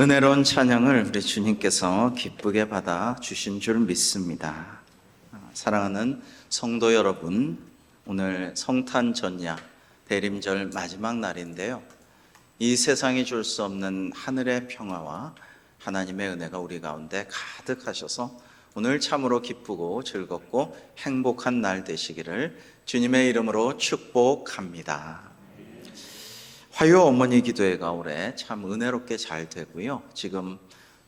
은혜로운 찬양을 우리 주님께서 기쁘게 받아 주신 줄 믿습니다. 사랑하는 성도 여러분, 오늘 성탄 전야 대림절 마지막 날인데요. 이 세상이 줄 수 없는 하늘의 평화와 하나님의 은혜가 우리 가운데 가득하셔서 오늘 참으로 기쁘고 즐겁고 행복한 날 되시기를 주님의 이름으로 축복합니다. 화요 어머니 기도회가 올해 참 은혜롭게 잘 되고요. 지금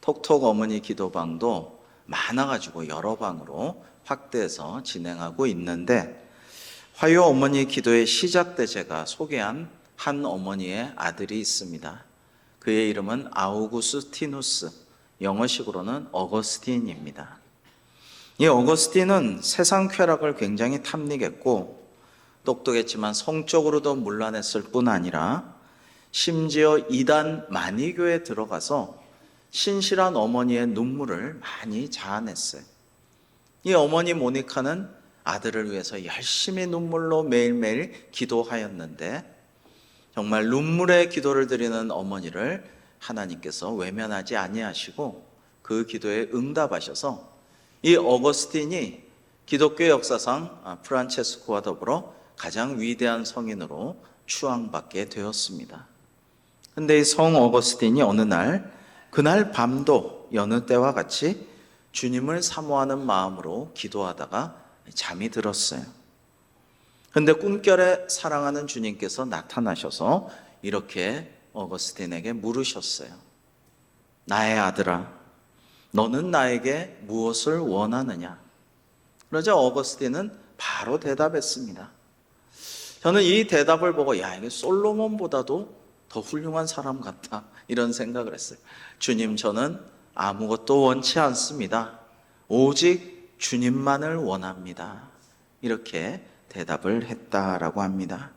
톡톡 어머니 기도방도 많아가지고 여러 방으로 확대해서 진행하고 있는데, 화요 어머니 기도회 시작 때 제가 소개한 한 어머니의 아들이 있습니다. 그의 이름은 아우구스티누스, 영어식으로는 어거스틴입니다. 이 어거스틴은 세상 쾌락을 굉장히 탐닉했고 똑똑했지만 성적으로도 문란했을 뿐 아니라 심지어 이단 만이교에 들어가서 신실한 어머니의 눈물을 많이 자아냈어요. 이 어머니 모니카는 아들을 위해서 열심히 눈물로 매일매일 기도하였는데, 정말 눈물의 기도를 드리는 어머니를 하나님께서 외면하지 아니하시고 그 기도에 응답하셔서 이 어거스틴이 기독교 역사상 프란체스코와 더불어 가장 위대한 성인으로 추앙받게 되었습니다. 근데 이 성 어거스틴이 어느 날, 그날 밤도 여느 때와 같이 주님을 사모하는 마음으로 기도하다가 잠이 들었어요. 근데 꿈결에 사랑하는 주님께서 나타나셔서 이렇게 어거스틴에게 물으셨어요. 나의 아들아, 너는 나에게 무엇을 원하느냐? 그러자 어거스틴은 바로 대답했습니다. 저는 이 대답을 보고 이게 솔로몬보다도 더 훌륭한 사람 같다, 이런 생각을 했어요. 주님, 저는 아무것도 원치 않습니다. 오직 주님만을 원합니다. 이렇게 대답을 했다라고 합니다.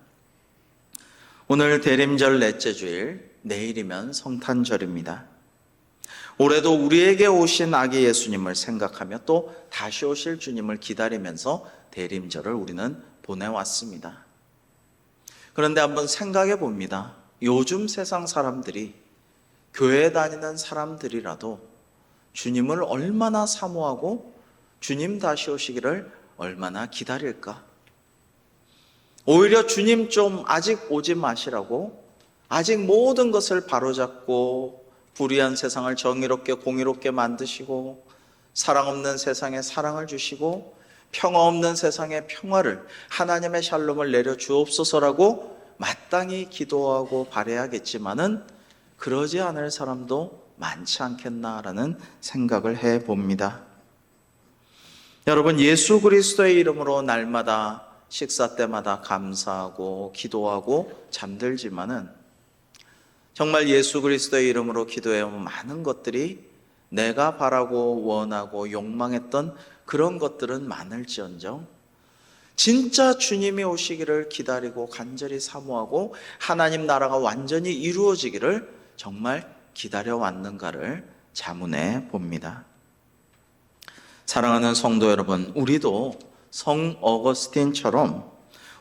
오늘 대림절 넷째 주일, 내일이면 성탄절입니다. 올해도 우리에게 오신 아기 예수님을 생각하며 또 다시 오실 주님을 기다리면서 대림절을 우리는 보내왔습니다. 그런데 한번 생각해 봅니다. 요즘 세상 사람들이, 교회 다니는 사람들이라도 주님을 얼마나 사모하고 주님 다시 오시기를 얼마나 기다릴까? 오히려 주님 좀 아직 오지 마시라고, 아직 모든 것을 바로잡고 불의한 세상을 정의롭게 공의롭게 만드시고 사랑 없는 세상에 사랑을 주시고 평화 없는 세상에 평화를, 하나님의 샬롬을 내려 주옵소서라고 마땅히 기도하고 바라야겠지만은 그러지 않을 사람도 많지 않겠나라는 생각을 해봅니다. 여러분, 예수 그리스도의 이름으로 날마다 식사 때마다 감사하고 기도하고 잠들지만은 정말 예수 그리스도의 이름으로 기도해온 많은 것들이 내가 바라고 원하고 욕망했던 그런 것들은 많을지언정 진짜 주님이 오시기를 기다리고 간절히 사모하고 하나님 나라가 완전히 이루어지기를 정말 기다려왔는가를 자문해 봅니다. 사랑하는 성도 여러분, 우리도 성 어거스틴처럼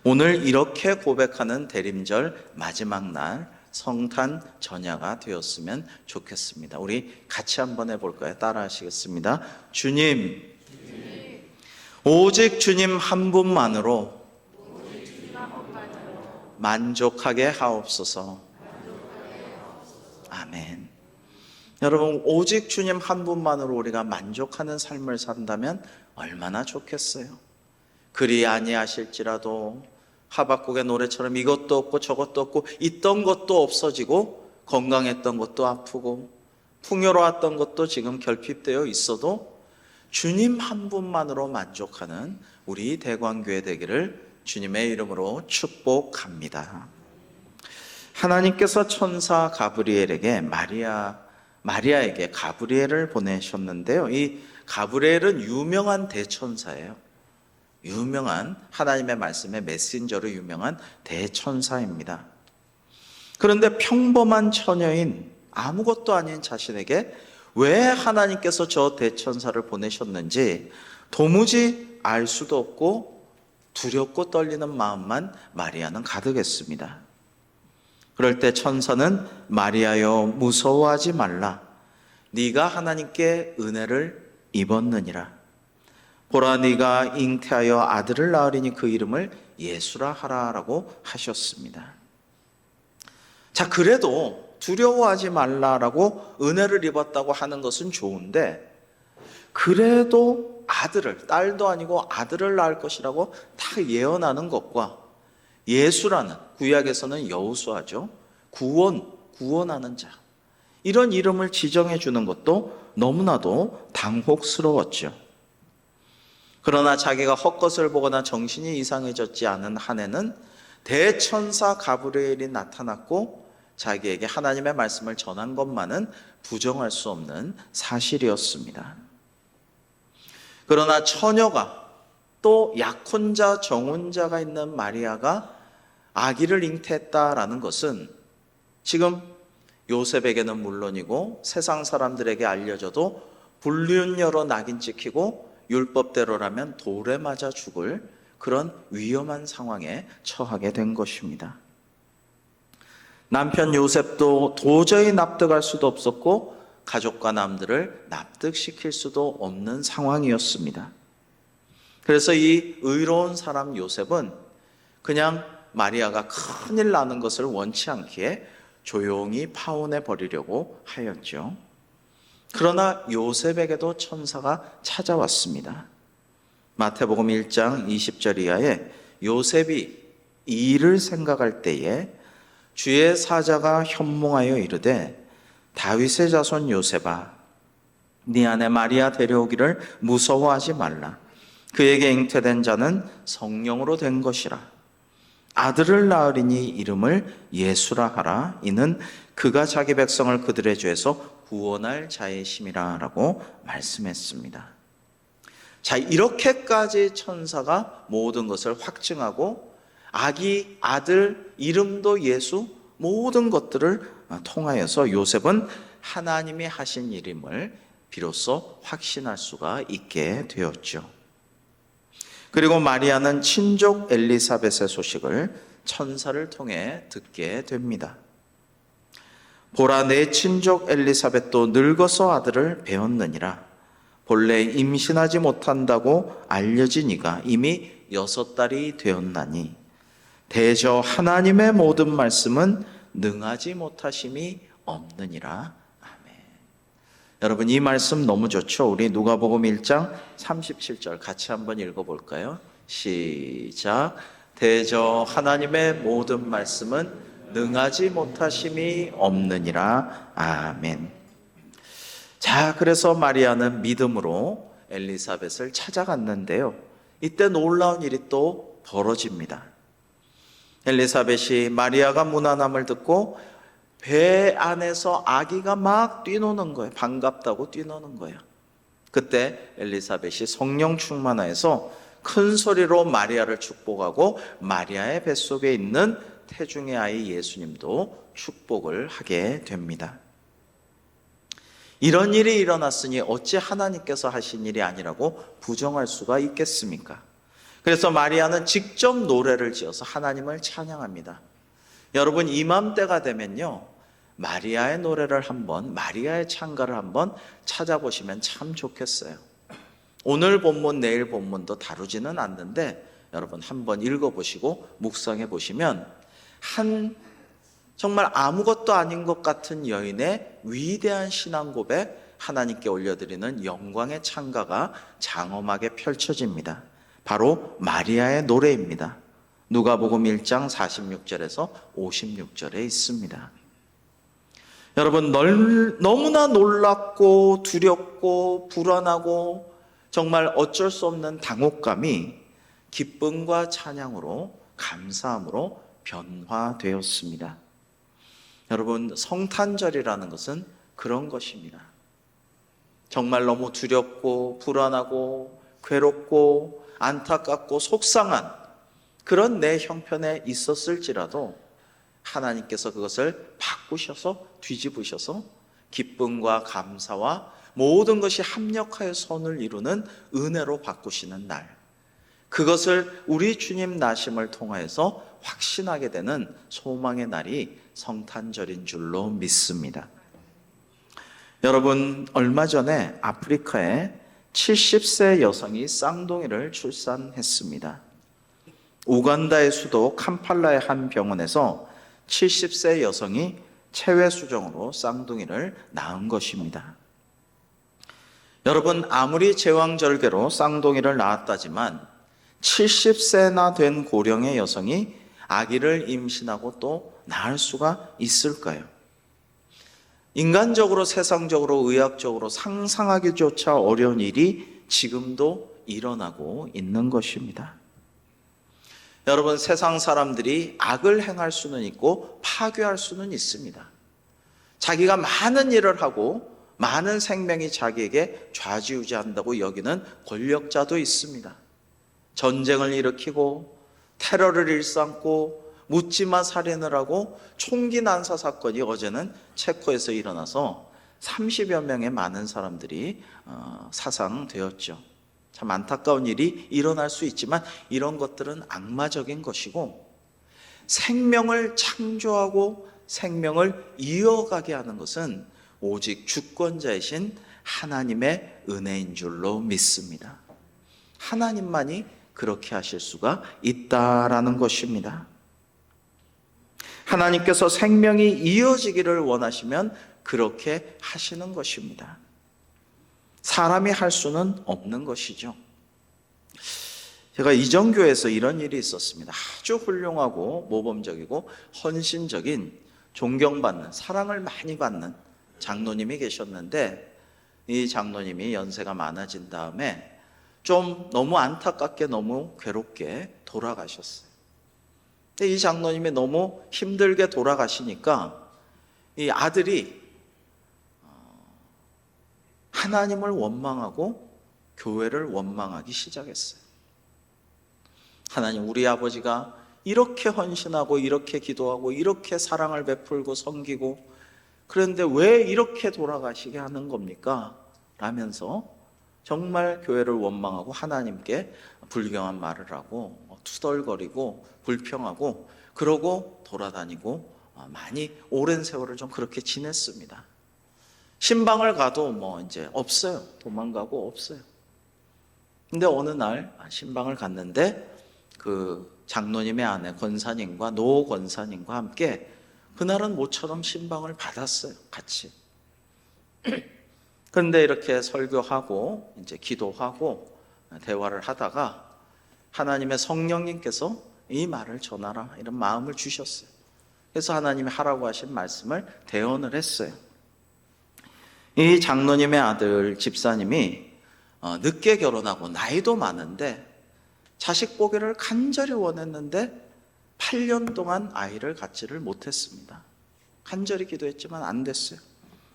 오늘 이렇게 고백하는 대림절 마지막 날 성탄 전야가 되었으면 좋겠습니다. 우리 같이 한번 해볼까요? 따라 하시겠습니다. 주님, 오직 주님 한 분만으로 만족하게 하옵소서. 아멘. 여러분, 오직 주님 한 분만으로 우리가 만족하는 삶을 산다면 얼마나 좋겠어요. 그리 아니하실지라도 하박국의 노래처럼 이것도 없고 저것도 없고 있던 것도 없어지고 건강했던 것도 아프고 풍요로웠던 것도 지금 결핍되어 있어도 주님 한 분만으로 만족하는 우리 대광교회 되기를 주님의 이름으로 축복합니다. 하나님께서 천사 가브리엘에게 마리아에게 가브리엘을 보내셨는데요. 이 가브리엘은 유명한 대천사예요. 유명한 하나님의 말씀의 메신저로 유명한 대천사입니다. 그런데 평범한 처녀인 아무것도 아닌 자신에게 왜 하나님께서 저 대천사를 보내셨는지 도무지 알 수도 없고 두렵고 떨리는 마음만 마리아는 가득했습니다. 그럴 때 천사는 마리아여 무서워하지 말라. 네가 하나님께 은혜를 입었느니라. 보라 네가 잉태하여 아들을 낳으리니 그 이름을 예수라 하라라고 하셨습니다. 자, 그래도 두려워하지 말라라고 은혜를 입었다고 하는 것은 좋은데, 그래도 아들을, 딸도 아니고 아들을 낳을 것이라고 다 예언하는 것과 예수라는, 구약에서는 여호수아죠, 구원하는 자, 이런 이름을 지정해 주는 것도 너무나도 당혹스러웠죠. 그러나 자기가 헛것을 보거나 정신이 이상해졌지 않은 한해는 대천사 가브리엘이 나타났고 자기에게 하나님의 말씀을 전한 것만은 부정할 수 없는 사실이었습니다. 그러나 처녀가, 또 약혼자, 정혼자가 있는 마리아가 아기를 잉태했다라는 것은 지금 요셉에게는 물론이고 세상 사람들에게 알려져도 불륜녀로 낙인 찍히고 율법대로라면 돌에 맞아 죽을 그런 위험한 상황에 처하게 된 것입니다. 남편 요셉도 도저히 납득할 수도 없었고 가족과 남들을 납득시킬 수도 없는 상황이었습니다. 그래서 이 의로운 사람 요셉은 그냥 마리아가 큰일 나는 것을 원치 않기에 조용히 파혼해 버리려고 하였죠. 그러나 요셉에게도 천사가 찾아왔습니다. 마태복음 1장 20절 이하에 요셉이 이 일을 생각할 때에 주의 사자가 현몽하여 이르되 다윗의 자손 요셉아, 네 아내 마리아 데려오기를 무서워하지 말라. 그에게 잉태된 자는 성령으로 된 것이라. 아들을 낳으리니 이름을 예수라 하라. 이는 그가 자기 백성을 그들의 죄에서 구원할 자의 심이라 라고 말씀했습니다. 자, 이렇게까지 천사가 모든 것을 확증하고 아기, 아들, 이름도 예수, 모든 것들을 통하여서 요셉은 하나님이 하신 일임을 비로소 확신할 수가 있게 되었죠. 그리고 마리아는 친족 엘리사벳의 소식을 천사를 통해 듣게 됩니다. 보라 내 친족 엘리사벳도 늙어서 아들을 배었느니라. 본래 임신하지 못한다고 알려진 이가 이미 6달이 되었나니 대저 하나님의 모든 말씀은 능하지 못하심이 없느니라. 아멘. 여러분, 이 말씀 너무 좋죠? 우리 누가복음 1장 37절 같이 한번 읽어볼까요? 시작. 대저 하나님의 모든 말씀은 능하지 못하심이 없느니라. 아멘. 자, 그래서 마리아는 믿음으로 엘리사벳을 찾아갔는데요, 이때 놀라운 일이 또 벌어집니다. 엘리사벳이 마리아가 무난함을 듣고 배 안에서 아기가 막 뛰노는 거예요. 반갑다고 뛰노는 거예요. 그때 엘리사벳이 성령 충만하여서 큰 소리로 마리아를 축복하고 마리아의 뱃속에 있는 태중의 아이 예수님도 축복을 하게 됩니다. 이런 일이 일어났으니 어찌 하나님께서 하신 일이 아니라고 부정할 수가 있겠습니까? 그래서 마리아는 직접 노래를 지어서 하나님을 찬양합니다. 여러분, 이맘때가 되면요, 마리아의 노래를 한번, 마리아의 찬가를 한번 찾아보시면 참 좋겠어요. 오늘 본문, 내일 본문도 다루지는 않는데 여러분 한번 읽어보시고 묵상해 보시면 정말 아무것도 아닌 것 같은 여인의 위대한 신앙 고백, 하나님께 올려드리는 영광의 찬가가 장엄하게 펼쳐집니다. 바로 마리아의 노래입니다. 누가복음 1장 46절에서 56절에 있습니다. 여러분, 너무나 놀랍고 두렵고 불안하고 정말 어쩔 수 없는 당혹감이 기쁨과 찬양으로, 감사함으로 변화되었습니다. 여러분, 성탄절이라는 것은 그런 것입니다. 정말 너무 두렵고 불안하고 괴롭고 안타깝고 속상한 그런 내 형편에 있었을지라도 하나님께서 그것을 바꾸셔서 뒤집으셔서 기쁨과 감사와 모든 것이 합력하여 선을 이루는 은혜로 바꾸시는 날, 그것을 우리 주님 나심을 통하여서 확신하게 되는 소망의 날이 성탄절인 줄로 믿습니다. 여러분, 얼마 전에 아프리카에 70세 여성이 쌍둥이를 출산했습니다. 우간다의 수도 캄팔라의 한 병원에서 70세 여성이 체외 수정으로 쌍둥이를 낳은 것입니다. 여러분, 아무리 제왕절개로 쌍둥이를 낳았다지만 70세나 된 고령의 여성이 아기를 임신하고 또 낳을 수가 있을까요? 인간적으로, 세상적으로, 의학적으로 상상하기조차 어려운 일이 지금도 일어나고 있는 것입니다. 여러분, 세상 사람들이 악을 행할 수는 있고 파괴할 수는 있습니다. 자기가 많은 일을 하고 많은 생명이 자기에게 좌지우지한다고 여기는 권력자도 있습니다. 전쟁을 일으키고 테러를 일삼고 묻지마 살인을 하고 총기 난사 사건이 어제는 체코에서 일어나서 30여 명의 많은 사람들이 사상되었죠. 참 안타까운 일이 일어날 수 있지만 이런 것들은 악마적인 것이고, 생명을 창조하고 생명을 이어가게 하는 것은 오직 주권자이신 하나님의 은혜인 줄로 믿습니다. 하나님만이 그렇게 하실 수가 있다라는 것입니다. 하나님께서 생명이 이어지기를 원하시면 그렇게 하시는 것입니다. 사람이 할 수는 없는 것이죠. 제가 이정교에서 이런 일이 있었습니다. 아주 훌륭하고 모범적이고 헌신적인, 존경받는, 사랑을 많이 받는 장로님이 계셨는데, 이 장로님이 연세가 많아진 다음에 좀 너무 안타깝게, 너무 괴롭게 돌아가셨어요. 근데 이 장로님이 너무 힘들게 돌아가시니까 이 아들이 하나님을 원망하고 교회를 원망하기 시작했어요. 하나님, 우리 아버지가 이렇게 헌신하고 이렇게 기도하고 이렇게 사랑을 베풀고 섬기고 그런데 왜 이렇게 돌아가시게 하는 겁니까? 라면서 정말 교회를 원망하고 하나님께 불경한 말을 하고 투덜거리고 불평하고 그러고 돌아다니고 많이 오랜 세월을 좀 그렇게 지냈습니다. 신방을 가도 뭐 이제 없어요. 도망가고 없어요. 근데 어느 날 신방을 갔는데 그 장로님의 아내 권사님과 노 권사님과 함께 그날은 모처럼 신방을 받았어요. 같이. 그런데 이렇게 설교하고 이제 기도하고 대화를 하다가 하나님의 성령님께서 이 말을 전하라 이런 마음을 주셨어요. 그래서 하나님이 하라고 하신 말씀을 대언을 했어요. 이 장로님의 아들 집사님이 늦게 결혼하고 나이도 많은데 자식 보기를 간절히 원했는데 8년 동안 아이를 갖지를 못했습니다. 간절히 기도했지만 안 됐어요.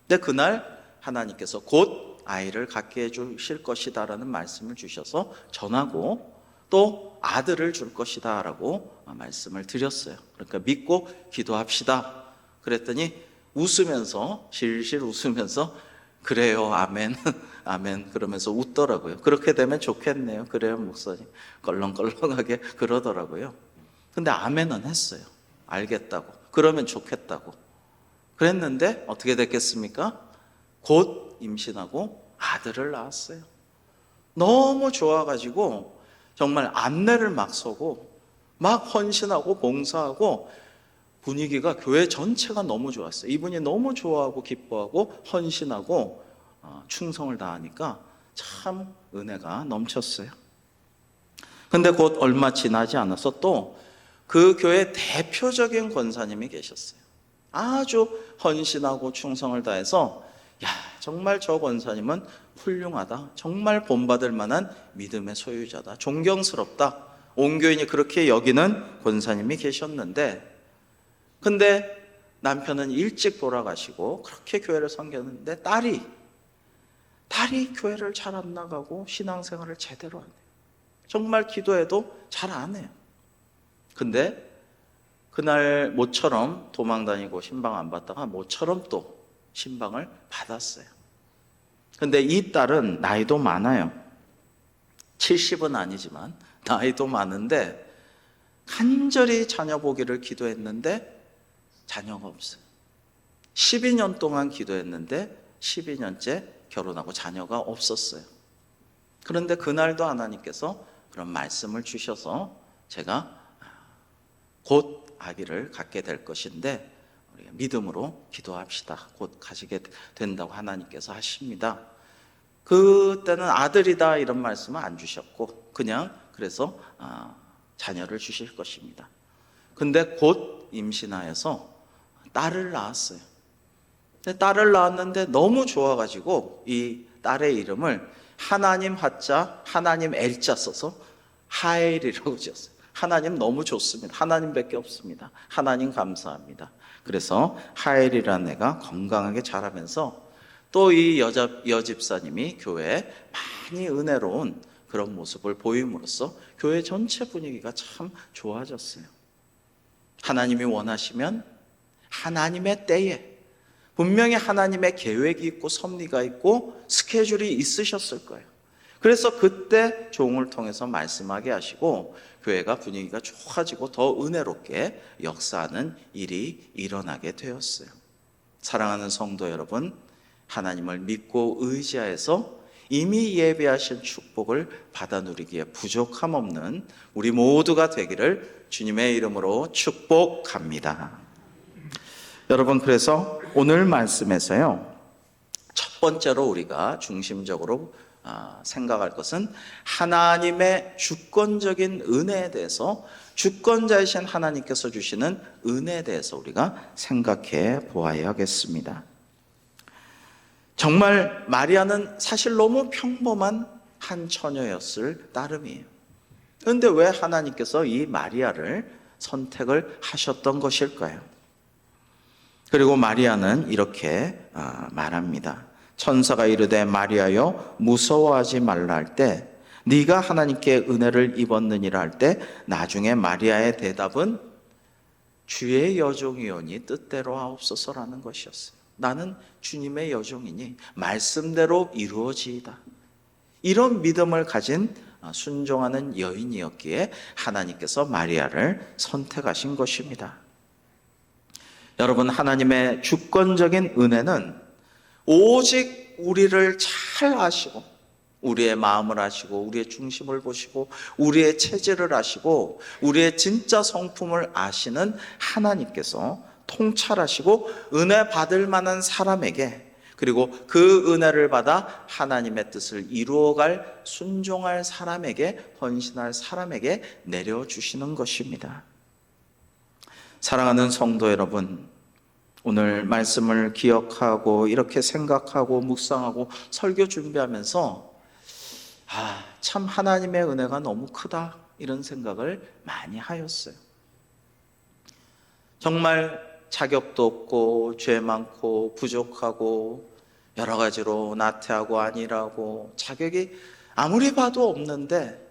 근데 그날 하나님께서 곧 아이를 갖게 해주실 것이다라는 말씀을 주셔서 전하고 또 아들을 줄 것이다 라고 말씀을 드렸어요. 그러니까 믿고 기도합시다. 그랬더니 웃으면서 실실 웃으면서 그래요 아멘 아멘 그러면서 웃더라고요. 그렇게 되면 좋겠네요. 그래요 목사님 껄렁껄렁하게 그러더라고요. 근데 아멘은 했어요. 알겠다고, 그러면 좋겠다고 그랬는데 어떻게 됐겠습니까? 곧 임신하고 아들을 낳았어요. 너무 좋아가지고 정말 안내를 막 서고 막 헌신하고 봉사하고 분위기가 교회 전체가 너무 좋았어요. 이분이 너무 좋아하고 기뻐하고 헌신하고 충성을 다하니까 참 은혜가 넘쳤어요. 근데 곧 얼마 지나지 않아서 또 그 교회 대표적인 권사님이 계셨어요. 아주 헌신하고 충성을 다해서 야, 정말 저 권사님은 훌륭하다. 정말 본받을 만한 믿음의 소유자다. 존경스럽다. 온 교인이 그렇게 여기는 권사님이 계셨는데, 근데 남편은 일찍 돌아가시고 그렇게 교회를 섬겼는데 딸이 교회를 잘 안 나가고 신앙생활을 제대로 안 해요. 정말 기도해도 잘 안 해요. 근데 그날 모처럼 도망다니고 신방 안 받다가 모처럼 또 신방을 받았어요. 근데 이 딸은 나이도 많아요. 70은 아니지만 나이도 많은데 간절히 자녀 보기를 기도했는데 자녀가 없어요. 12년 동안 기도했는데 12년째 결혼하고 자녀가 없었어요. 그런데 그날도 하나님께서 그런 말씀을 주셔서 제가 곧 아기를 갖게 될 것인데 우리가 믿음으로 기도합시다. 곧 가지게 된다고 하나님께서 하십니다. 그때는 아들이다 이런 말씀은 안 주셨고 그냥 그래서 자녀를 주실 것입니다. 근데 곧 임신하여서 딸을 낳았어요. 딸을 낳았는데 너무 좋아가지고 이 딸의 이름을 하나님 하자 하나님 엘자 써서 하엘이라고 지었어요. 하나님 너무 좋습니다. 하나님밖에 없습니다. 하나님 감사합니다. 그래서 하엘이라는 애가 건강하게 자라면서 또 이 여집사님이 교회에 많이 은혜로운 그런 모습을 보임으로써 교회 전체 분위기가 참 좋아졌어요. 하나님이 원하시면 하나님의 때에 분명히 하나님의 계획이 있고 섭리가 있고 스케줄이 있으셨을 거예요. 그래서 그때 종을 통해서 말씀하게 하시고 교회가 분위기가 좋아지고 더 은혜롭게 역사하는 일이 일어나게 되었어요. 사랑하는 성도 여러분, 하나님을 믿고 의지하여서 이미 예배하신 축복을 받아 누리기에 부족함 없는 우리 모두가 되기를 주님의 이름으로 축복합니다. 여러분, 그래서 오늘 말씀에서요, 첫 번째로 우리가 중심적으로 생각할 것은 하나님의 주권적인 은혜에 대해서, 주권자이신 하나님께서 주시는 은혜에 대해서 우리가 생각해 보아야겠습니다. 정말 마리아는 사실 너무 평범한 한 처녀였을 따름이에요. 그런데 왜 하나님께서 이 마리아를 선택을 하셨던 것일까요? 그리고 마리아는 이렇게 말합니다. 천사가 이르되 마리아여 무서워하지 말라 할 때, 네가 하나님께 은혜를 입었느니라 할 때, 나중에 마리아의 대답은 주의 여종이오니 뜻대로 하옵소서라는 것이었어요. 나는 주님의 여종이니 말씀대로 이루어지이다. 이런 믿음을 가진 순종하는 여인이었기에 하나님께서 마리아를 선택하신 것입니다. 여러분, 하나님의 주권적인 은혜는 오직 우리를 잘 아시고 우리의 마음을 아시고 우리의 중심을 보시고 우리의 체질을 아시고 우리의 진짜 성품을 아시는 하나님께서 통찰하시고 은혜 받을 만한 사람에게, 그리고 그 은혜를 받아 하나님의 뜻을 이루어갈 순종할 사람에게, 헌신할 사람에게 내려주시는 것입니다. 사랑하는 성도 여러분, 오늘 말씀을 기억하고 이렇게 생각하고 묵상하고 설교 준비하면서 참 하나님의 은혜가 너무 크다 이런 생각을 많이 하였어요. 정말 자격도 없고 죄 많고 부족하고 여러 가지로 나태하고 안일하고 자격이 아무리 봐도 없는데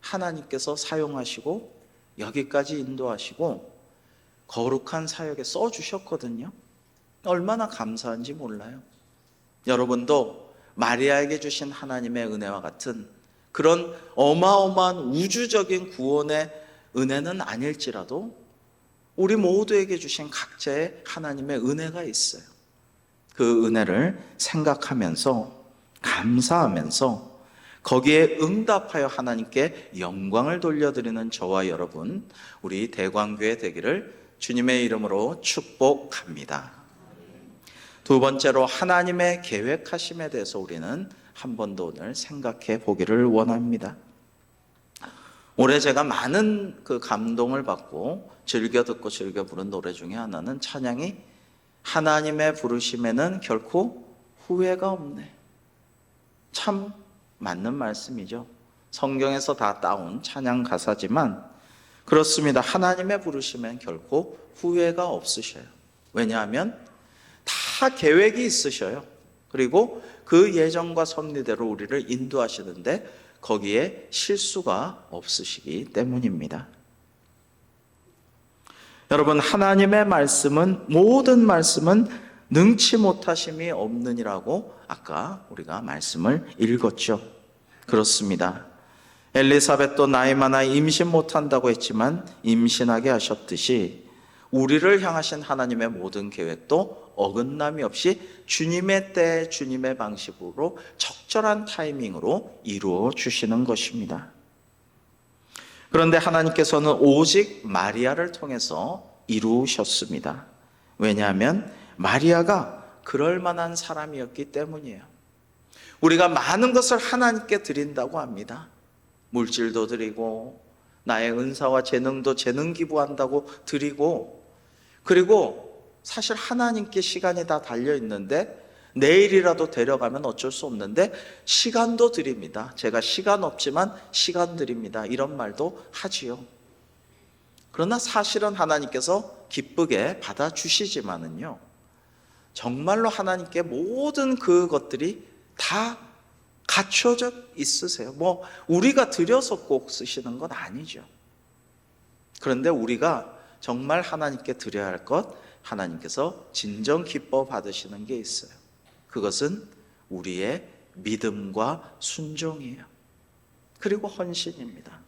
하나님께서 사용하시고 여기까지 인도하시고 거룩한 사역에 써주셨거든요. 얼마나 감사한지 몰라요. 여러분도 마리아에게 주신 하나님의 은혜와 같은 그런 어마어마한 우주적인 구원의 은혜는 아닐지라도 우리 모두에게 주신 각자의 하나님의 은혜가 있어요. 그 은혜를 생각하면서 감사하면서 거기에 응답하여 하나님께 영광을 돌려드리는 저와 여러분, 우리 대광교회 되기를 주님의 이름으로 축복합니다. 두 번째로 하나님의 계획하심에 대해서 우리는 한 번 더 오늘 생각해 보기를 원합니다. 올해 제가 많은 그 감동을 받고 즐겨 듣고 즐겨 부른 노래 중에 하나는 찬양이 하나님의 부르심에는 결코 후회가 없네. 참 맞는 말씀이죠. 성경에서 다 따온 찬양 가사지만 그렇습니다. 하나님의 부르심엔 결코 후회가 없으셔요. 왜냐하면 다 계획이 있으셔요. 그리고 그 예정과 섭리대로 우리를 인도하시는데 거기에 실수가 없으시기 때문입니다. 여러분, 하나님의 말씀은, 모든 말씀은 능치 못하심이 없느니라고 아까 우리가 말씀을 읽었죠. 그렇습니다. 엘리사벳도 나이 많아 임신 못한다고 했지만 임신하게 하셨듯이 우리를 향하신 하나님의 모든 계획도 어긋남이 없이 주님의 때 주님의 방식으로 적절한 타이밍으로 이루어 주시는 것입니다. 그런데 하나님께서는 오직 마리아를 통해서 이루셨습니다. 왜냐하면 마리아가 그럴 만한 사람이었기 때문이에요. 우리가 많은 것을 하나님께 드린다고 합니다. 물질도 드리고 나의 은사와 재능도 재능 기부한다고 드리고, 그리고 사실 하나님께 시간이 다 달려있는데 내일이라도 데려가면 어쩔 수 없는데 시간도 드립니다. 제가 시간 없지만 시간 드립니다. 이런 말도 하지요. 그러나 사실은 하나님께서 기쁘게 받아주시지만은요, 정말로 하나님께 모든 그것들이 다 갖춰져 있으세요. 우리가 드려서 꼭 쓰시는 건 아니죠. 그런데 우리가 정말 하나님께 드려야 할 것, 하나님께서 진정 기뻐 받으시는 게 있어요. 그것은 우리의 믿음과 순종이에요. 그리고 헌신입니다.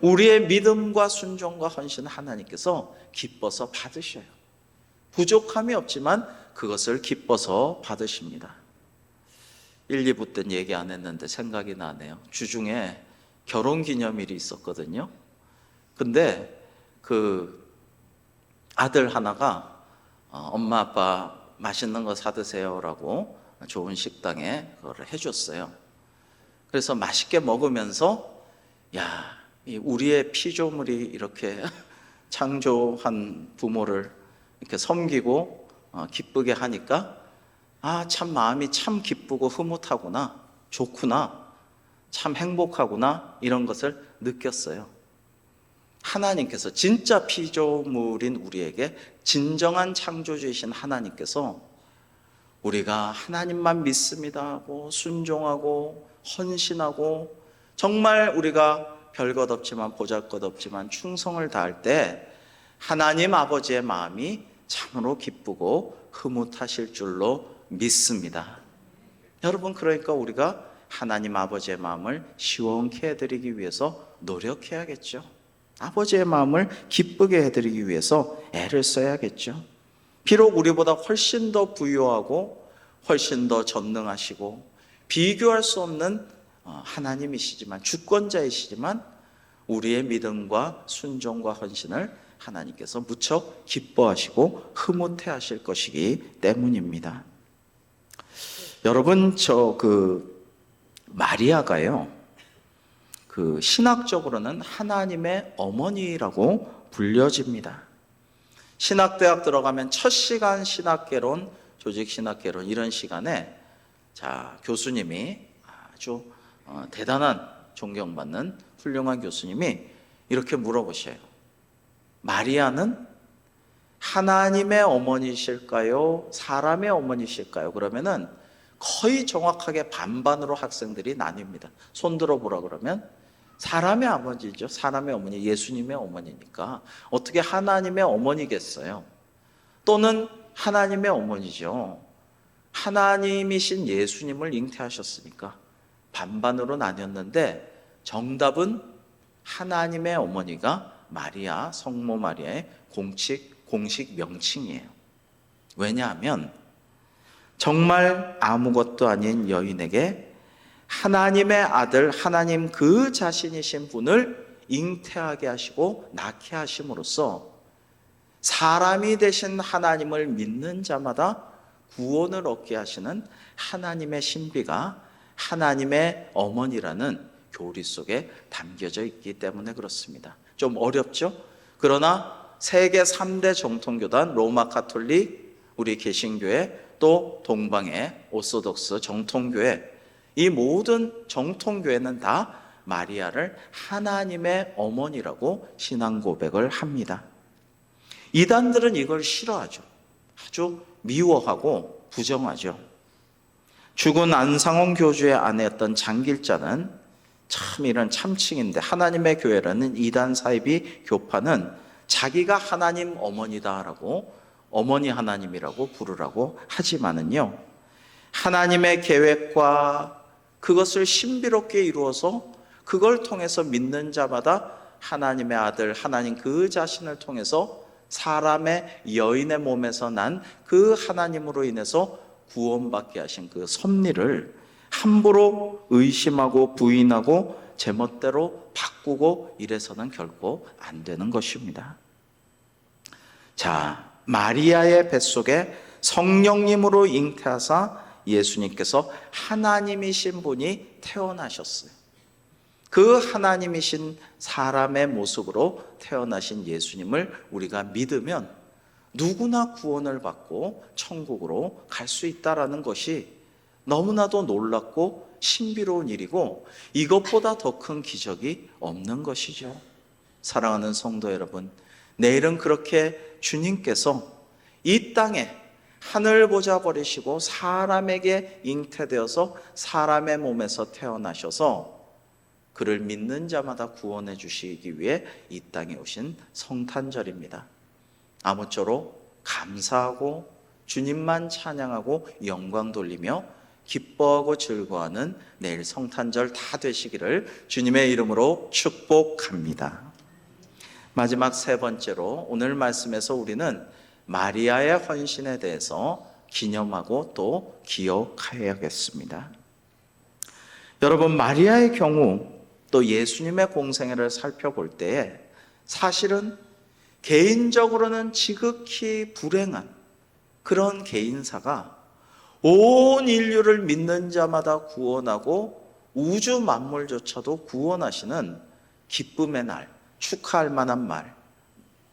우리의 믿음과 순종과 헌신은 하나님께서 기뻐서 받으셔요. 부족함이 없지만 그것을 기뻐서 받으십니다. 1, 2부 때는 얘기 안 했는데 생각이 나네요. 주중에 결혼기념일이 있었거든요. 근데 그 아들 하나가 엄마 아빠 맛있는 거 사드세요 라고 좋은 식당에 그걸 해줬어요. 그래서 맛있게 먹으면서 우리의 피조물이 이렇게 창조한 부모를 이렇게 섬기고 기쁘게 하니까 참 마음이 참 기쁘고 흐뭇하구나, 좋구나, 참 행복하구나, 이런 것을 느꼈어요. 하나님께서 진짜 피조물인 우리에게 진정한 창조주이신 하나님께서 우리가 하나님만 믿습니다 하고 순종하고 헌신하고 정말 우리가 별것 없지만 보잘것 없지만 충성을 다할 때 하나님 아버지의 마음이 참으로 기쁘고 흐뭇하실 줄로 믿습니다. 여러분, 그러니까 우리가 하나님 아버지의 마음을 시원케 해드리기 위해서 노력해야겠죠. 아버지의 마음을 기쁘게 해드리기 위해서 애를 써야겠죠. 비록 우리보다 훨씬 더 부유하고 훨씬 더 전능하시고 비교할 수 없는 하나님이시지만, 주권자이시지만 우리의 믿음과 순종과 헌신을 하나님께서 무척 기뻐하시고 흐뭇해 하실 것이기 때문입니다. 여러분, 마리아가요, 신학적으로는 하나님의 어머니라고 불려집니다. 신학대학 들어가면 첫 시간 신학개론, 조직신학개론 이런 시간에 교수님이 아주 대단한 존경받는 훌륭한 교수님이 이렇게 물어보셔요. 마리아는 하나님의 어머니실까요? 사람의 어머니실까요? 그러면은 거의 정확하게 반반으로 학생들이 나뉩니다. 손 들어보라 그러면 사람의 아버지죠. 사람의 어머니, 예수님의 어머니니까 어떻게 하나님의 어머니겠어요? 또는 하나님의 어머니죠. 하나님이신 예수님을 잉태하셨으니까 반반으로 나뉘었는데 정답은 하나님의 어머니가 마리아, 성모 마리아의 공식 명칭이에요. 왜냐하면 정말 아무것도 아닌 여인에게 하나님의 아들, 하나님 그 자신이신 분을 잉태하게 하시고 낳게 하심으로써 사람이 되신 하나님을 믿는 자마다 구원을 얻게 하시는 하나님의 신비가 하나님의 어머니라는 교리 속에 담겨져 있기 때문에 그렇습니다. 좀 어렵죠? 그러나 세계 3대 정통교단 로마 가톨릭, 우리 개신교회, 또 동방의 오소독스 정통교회, 이 모든 정통교회는 다 마리아를 하나님의 어머니라고 신앙 고백을 합니다. 이단들은 이걸 싫어하죠. 아주 미워하고 부정하죠. 죽은 안상홍 교주의 아내였던 장길자는 참 이런 참칭인데, 하나님의 교회라는 이단 사이비 교파는 자기가 하나님 어머니다라고, 어머니 하나님이라고 부르라고 하지만은요, 하나님의 계획과 그것을 신비롭게 이루어서 그걸 통해서 믿는 자마다 하나님의 아들, 하나님 그 자신을 통해서 사람의 여인의 몸에서 난 그 하나님으로 인해서 구원받게 하신 그 섭리를 함부로 의심하고 부인하고 제멋대로 바꾸고 이래서는 결코 안 되는 것입니다. 자, 마리아의 뱃속에 성령님으로 잉태하사 예수님께서 하나님이신 분이 태어나셨어요. 그 하나님이신 사람의 모습으로 태어나신 예수님을 우리가 믿으면 누구나 구원을 받고 천국으로 갈 수 있다는 것이 너무나도 놀랍고 신비로운 일이고 이것보다 더 큰 기적이 없는 것이죠. 사랑하는 성도 여러분, 내일은 그렇게 주님께서 이 땅에 하늘 보좌 버리시고 사람에게 잉태되어서 사람의 몸에서 태어나셔서 그를 믿는 자마다 구원해 주시기 위해 이 땅에 오신 성탄절입니다. 아무쪼록 감사하고 주님만 찬양하고 영광 돌리며 기뻐하고 즐거워하는 내일 성탄절 다 되시기를 주님의 이름으로 축복합니다. 마지막 세 번째로 오늘 말씀에서 우리는 마리아의 헌신에 대해서 기념하고 또 기억해야겠습니다. 여러분, 마리아의 경우 또 예수님의 공생애를 살펴볼 때에 사실은 개인적으로는 지극히 불행한 그런 개인사가 온 인류를 믿는 자마다 구원하고 우주 만물조차도 구원하시는 기쁨의 날, 축하할 만한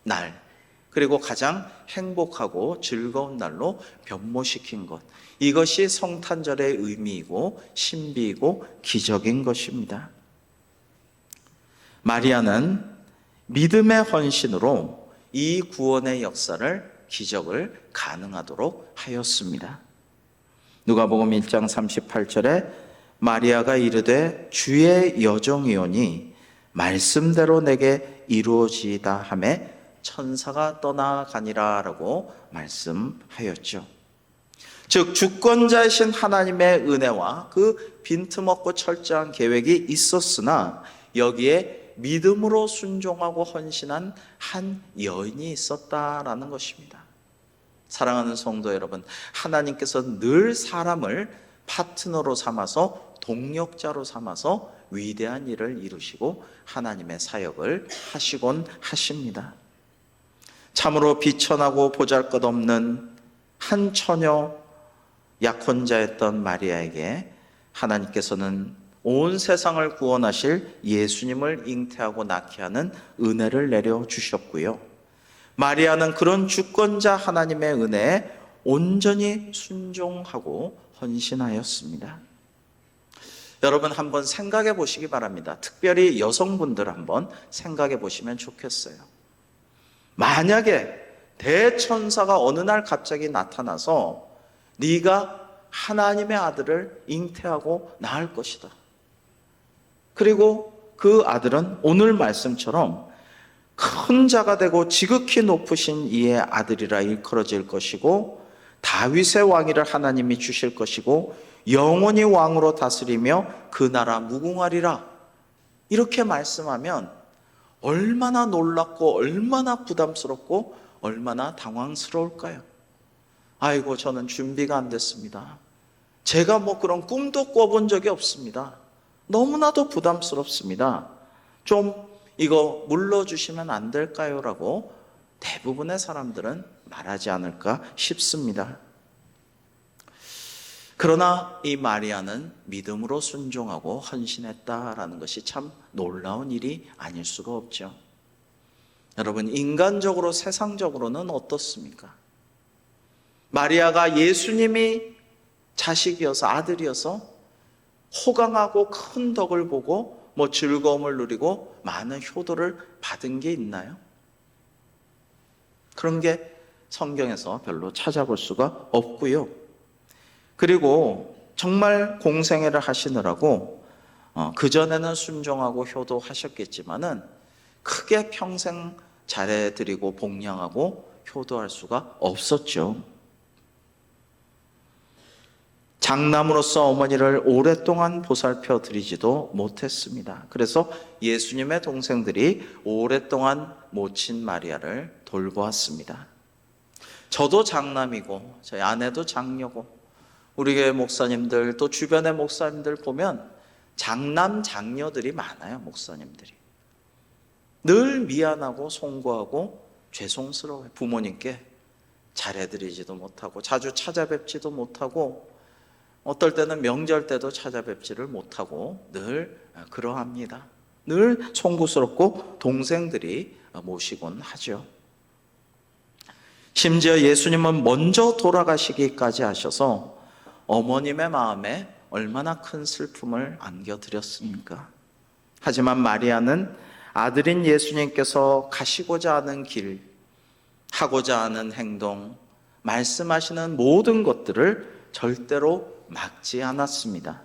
날, 그리고 가장 행복하고 즐거운 날로 변모시킨 것, 이것이 성탄절의 의미이고 신비이고 기적인 것입니다. 마리아는 믿음의 헌신으로 이 구원의 역사를, 기적을 가능하도록 하였습니다. 누가복음 1장 38절에 마리아가 이르되 주의 여종이오니 말씀대로 내게 이루어지이다 하매 천사가 떠나가니라 라고 말씀하였죠. 즉 주권자이신 하나님의 은혜와 그 빈틈없고 철저한 계획이 있었으나 여기에 믿음으로 순종하고 헌신한 한 여인이 있었다라는 것입니다. 사랑하는 성도 여러분, 하나님께서 늘 사람을 파트너로 삼아서 동력자로 삼아서 위대한 일을 이루시고 하나님의 사역을 하시곤 하십니다. 참으로 비천하고 보잘것없는 한 처녀 약혼자였던 마리아에게 하나님께서는 온 세상을 구원하실 예수님을 잉태하고 낳게 하는 은혜를 내려주셨고요. 마리아는 그런 주권자 하나님의 은혜에 온전히 순종하고 헌신하였습니다. 여러분 한번 생각해 보시기 바랍니다. 특별히 여성분들 한번 생각해 보시면 좋겠어요. 만약에 대천사가 어느 날 갑자기 나타나서 네가 하나님의 아들을 잉태하고 낳을 것이다. 그리고 그 아들은 오늘 말씀처럼 큰 자가 되고 지극히 높으신 이의 아들이라 일컬어질 것이고 다윗의 왕위를 하나님이 주실 것이고 영원히 왕으로 다스리며 그 나라 무궁하리라, 이렇게 말씀하면 얼마나 놀랍고 얼마나 부담스럽고 얼마나 당황스러울까요? 아이고 저는 준비가 안 됐습니다. 제가 뭐 그런 꿈도 꿔본 적이 없습니다. 너무나도 부담스럽습니다. 좀 이거 물러주시면 안 될까요? 라고 대부분의 사람들은 말하지 않을까 싶습니다. 그러나 이 마리아는 믿음으로 순종하고 헌신했다라는 것이 참 놀라운 일이 아닐 수가 없죠. 여러분, 인간적으로 세상적으로는 어떻습니까? 마리아가 예수님이 자식이어서, 아들이어서 호강하고 큰 덕을 보고 뭐 즐거움을 누리고 많은 효도를 받은 게 있나요? 그런 게 성경에서 별로 찾아볼 수가 없고요. 그리고 정말 공생애를 하시느라고 그전에는 순종하고 효도하셨겠지만은 크게 평생 잘해드리고 복양하고 효도할 수가 없었죠. 장남으로서 어머니를 오랫동안 보살펴 드리지도 못했습니다. 그래서 예수님의 동생들이 오랫동안 모친 마리아를 돌보았습니다. 저도 장남이고 저희 아내도 장녀고 우리 교회 목사님들 또 주변의 목사님들 보면 장남 장녀들이 많아요. 목사님들이 늘 미안하고 송구하고 죄송스러워요. 부모님께 잘해드리지도 못하고 자주 찾아뵙지도 못하고 어떨 때는 명절 때도 찾아뵙지를 못하고 늘 그러합니다. 늘 송구스럽고 동생들이 모시곤 하죠. 심지어 예수님은 먼저 돌아가시기까지 하셔서 어머님의 마음에 얼마나 큰 슬픔을 안겨드렸습니까? 하지만 마리아는 아들인 예수님께서 가시고자 하는 길, 하고자 하는 행동, 말씀하시는 모든 것들을 절대로 막지 않았습니다.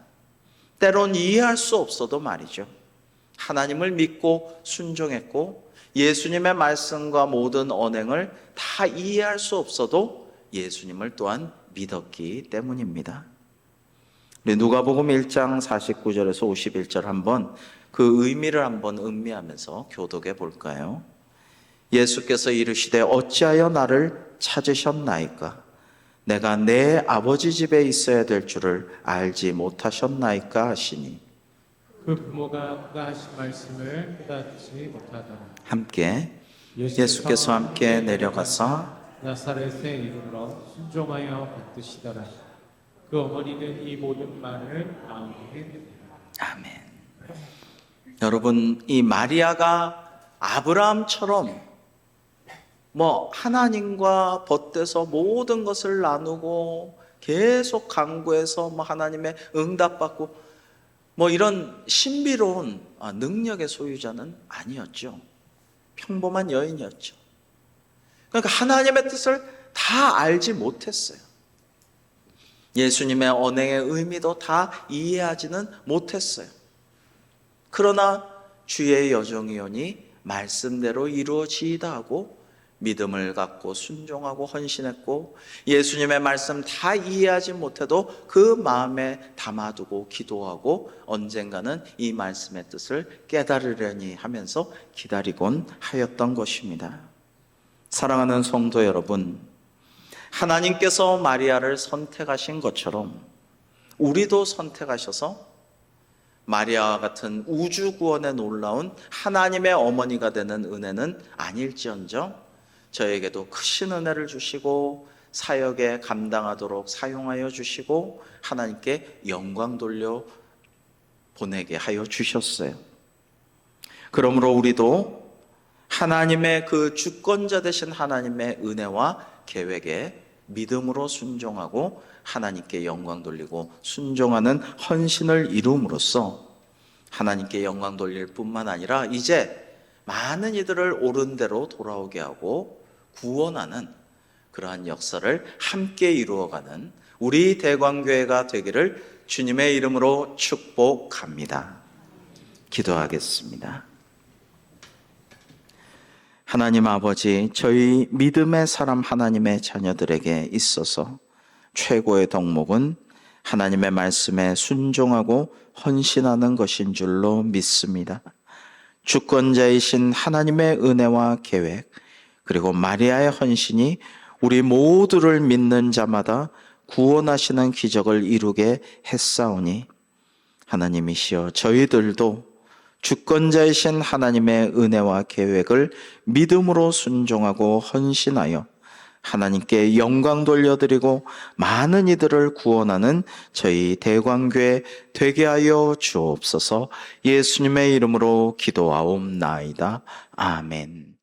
때론 이해할 수 없어도 말이죠. 하나님을 믿고 순종했고 예수님의 말씀과 모든 언행을 다 이해할 수 없어도 예수님을 또한 믿었기 때문입니다. 우리 누가복음 1장 49절에서 51절 한번 그 의미를 한번 음미하면서 교독해 볼까요? 예수께서 이르시되 어찌하여 나를 찾으셨나이까? 내가 내 아버지 집에 있어야 될 줄을 알지 못하셨나이까 하시니 그 부모가 그가 하신 말씀을 깨닫지 못하더라. 함께 예수께서 함께 내려가사 나사렛의 이름으로 순종하여 받드시더라. 그 어머니는 이 모든 말을 마음에 했느니라. 아멘. 여러분, 이 마리아가 아브라함처럼 하나님과 벗돼서 모든 것을 나누고 계속 간구해서 하나님의 응답받고 이런 신비로운 능력의 소유자는 아니었죠. 평범한 여인이었죠. 그러니까 하나님의 뜻을 다 알지 못했어요. 예수님의 언행의 의미도 다 이해하지는 못했어요. 그러나 주의 여정이오니 말씀대로 이루어지이다 하고 믿음을 갖고 순종하고 헌신했고 예수님의 말씀 다 이해하지 못해도 그 마음에 담아두고 기도하고 언젠가는 이 말씀의 뜻을 깨달으려니 하면서 기다리곤 하였던 것입니다. 사랑하는 성도 여러분, 하나님께서 마리아를 선택하신 것처럼 우리도 선택하셔서 마리아와 같은 우주 구원에 놀라운 하나님의 어머니가 되는 은혜는 아닐지언정 저에게도 크신 은혜를 주시고 사역에 감당하도록 사용하여 주시고 하나님께 영광 돌려 보내게 하여 주셨어요. 그러므로 우리도 하나님의 그 주권자 되신 하나님의 은혜와 계획에 믿음으로 순종하고 하나님께 영광 돌리고 순종하는 헌신을 이룸으로써 하나님께 영광 돌릴 뿐만 아니라 이제 많은 이들을 옳은 대로 돌아오게 하고 구원하는 그러한 역사를 함께 이루어가는 우리 대광교회가 되기를 주님의 이름으로 축복합니다. 기도하겠습니다. 하나님 아버지, 저희 믿음의 사람 하나님의 자녀들에게 있어서 최고의 덕목은 하나님의 말씀에 순종하고 헌신하는 것인 줄로 믿습니다. 주권자이신 하나님의 은혜와 계획, 그리고 마리아의 헌신이 우리 모두를 믿는 자마다 구원하시는 기적을 이루게 했사오니 하나님이시여 저희들도 주권자이신 하나님의 은혜와 계획을 믿음으로 순종하고 헌신하여 하나님께 영광 돌려드리고 많은 이들을 구원하는 저희 대광교회 되게 하여 주옵소서. 예수님의 이름으로 기도하옵나이다. 아멘.